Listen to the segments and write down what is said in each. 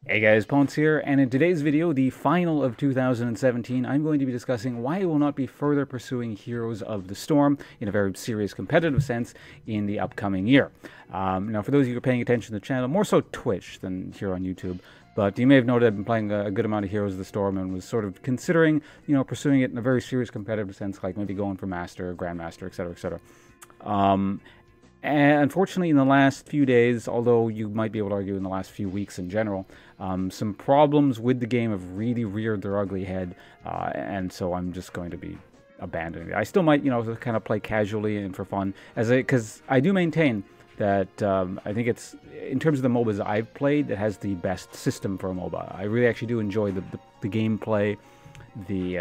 Hey guys, Ponce here, and in today's video, the final of 2017, I'm going to be discussing why I will not be further pursuing Heroes of the Storm in a very serious competitive sense in the upcoming year. Now, for those of you who are paying attention to the channel, more so Twitch than here on YouTube, but you may have noted I've been playing a good amount of Heroes of the Storm and was sort of considering, pursuing it in a very serious competitive sense, like maybe going for Master, Grandmaster, etc., etc. And unfortunately, in the last few days, although you might be able to argue in the last few weeks in general, some problems with the game have really reared their ugly head, and so I'm just going to be abandoning it. I still might, kind of play casually and for fun, because I do maintain that I think it's, in terms of the MOBAs I've played, it has the best system for a MOBA. I really actually do enjoy the gameplay, the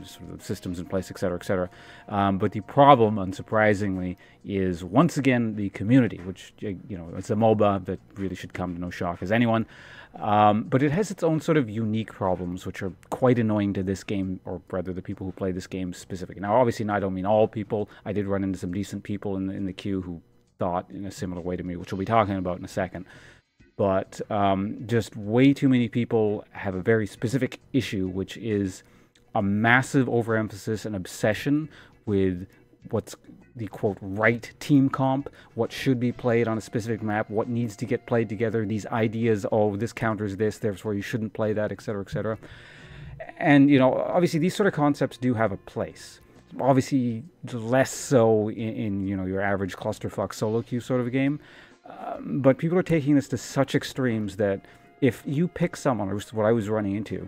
sort of the systems in place, etc., etc. But the problem, unsurprisingly, is once again the community, which it's a MOBA that really should come to no shock as anyone. But it has its own sort of unique problems, which are quite annoying to this game, or rather the people who play this game specifically. Now, obviously, I don't mean all people. I did run into some decent people in the queue who thought in a similar way to me, which we'll be talking about in a second. But just way too many people have a very specific issue, which is a massive overemphasis and obsession with what's the quote right team comp, what should be played on a specific map, what needs to get played together, these ideas, oh, this counters this, therefore you shouldn't play that, etc., etc. And, obviously these sort of concepts do have a place. Obviously less so in your average clusterfuck solo queue sort of a game. But people are taking this to such extremes that if you pick someone, which is what I was running into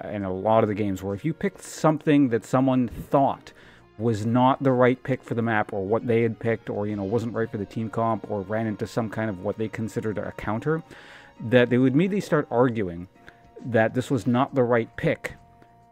in a lot of the games, where if you picked something that someone thought was not the right pick for the map, or what they had picked, or wasn't right for the team comp, or ran into some kind of what they considered a counter, that they would immediately start arguing that this was not the right pick,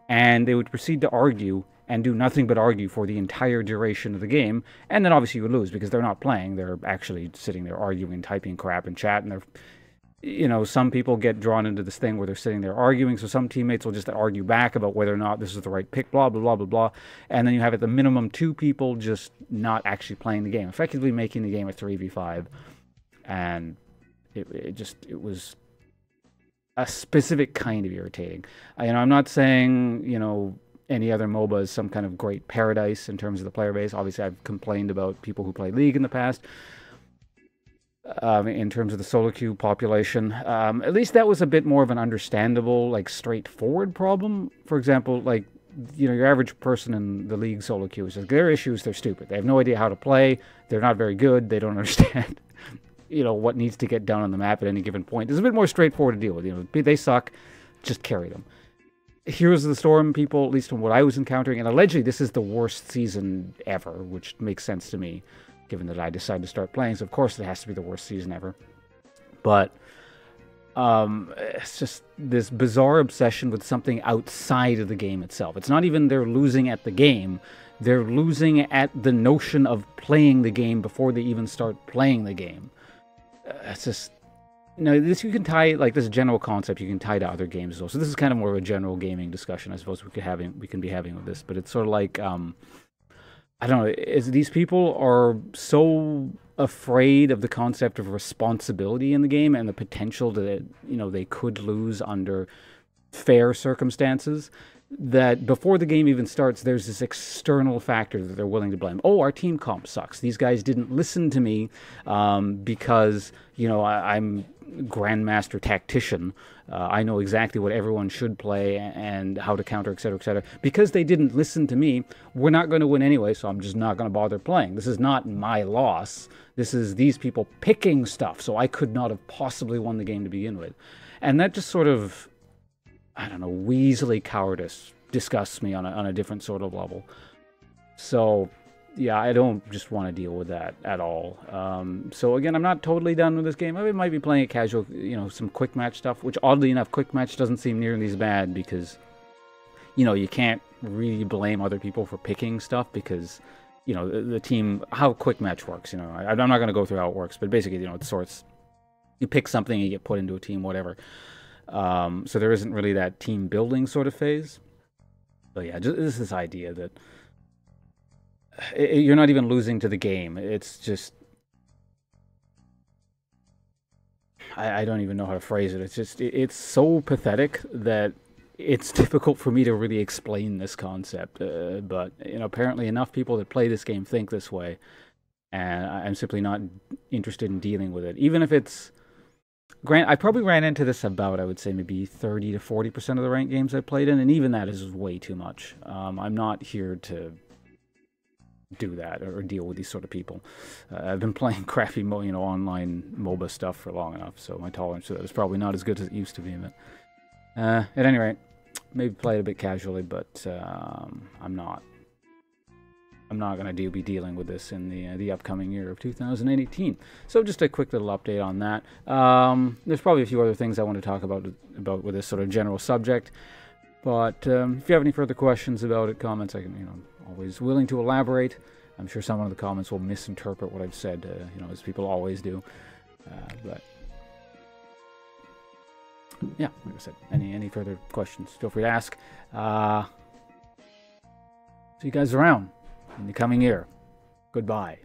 and they would proceed to argue and do nothing but argue for the entire duration of the game, and then obviously you would lose because they're not playing, they're actually sitting there arguing, typing crap in chat, and they're, some people get drawn into this thing where they're sitting there arguing, so some teammates will just argue back about whether or not this is the right pick, blah, blah, blah, blah, blah, and then you have at the minimum two people just not actually playing the game, effectively making the game a 3v5, and it was a specific kind of irritating. I'm not saying, any other MOBA is some kind of great paradise in terms of the player base. Obviously, I've complained about people who play League in the past. In terms of the solo queue population, at least that was a bit more of an understandable, like, straightforward problem. For example, like, your average person in the League solo queue is like, their issues, they're stupid. They have no idea how to play. They're not very good. They don't understand, what needs to get done on the map at any given point. It's a bit more straightforward to deal with. They suck. Just carry them. Heroes of the Storm people, at least from what I was encountering, and allegedly this is the worst season ever, which makes sense to me, given that I decided to start playing, so of course it has to be the worst season ever. But it's just this bizarre obsession with something outside of the game itself. It's not even they're losing at the game, they're losing at the notion of playing the game before they even start playing the game. It's just... this you can tie, like, this general concept you can tie to other games as well. So this is kind of more of a general gaming discussion, I suppose we can be having with this. But it's sort of like, I don't know, these people are so afraid of the concept of responsibility in the game and the potential that, they could lose under fair circumstances, that before the game even starts, there's this external factor that they're willing to blame. Oh, our team comp sucks. These guys didn't listen to me because, I'm Grandmaster Tactician. I know exactly what everyone should play and how to counter, etc., etc. Because they didn't listen to me, we're not going to win anyway, so I'm just not going to bother playing. This is not my loss. This is these people picking stuff, so I could not have possibly won the game to begin with. And that just sort of, I don't know, weaselly cowardice disgusts me on a different sort of level. So, yeah, I don't just want to deal with that at all. So again, I'm not totally done with this game. I might be playing it casual, some quick match stuff, which oddly enough, quick match doesn't seem nearly as bad because, you can't really blame other people for picking stuff because, the team, how quick match works, I'm not going to go through how it works, but basically, it's sorts, you pick something, you get put into a team, whatever. So there isn't really that team building sort of phase. But yeah, just this idea that you're not even losing to the game. It's just, I don't even know how to phrase it. It's just, it's so pathetic that it's difficult for me to really explain this concept. But, you know, apparently enough people that play this game think this way, and I'm simply not interested in dealing with it. Even if it's, I probably ran into this about, I would say, maybe 30 to 40% of the ranked games I played in, and even that is way too much. I'm not here to do that or deal with these sort of people. I've been playing crappy, online MOBA stuff for long enough, so my tolerance to that is probably not as good as it used to be. But at any rate, maybe play it a bit casually, but I'm not going to be dealing with this in the upcoming year of 2018. So just a quick little update on that. There's probably a few other things I want to talk about with this sort of general subject, but if you have any further questions about it, comments, I can, always willing to elaborate. I'm sure someone in the comments will misinterpret what I've said, as people always do. But yeah, like I said, any further questions, feel free to ask. See you guys around in the coming year. Goodbye.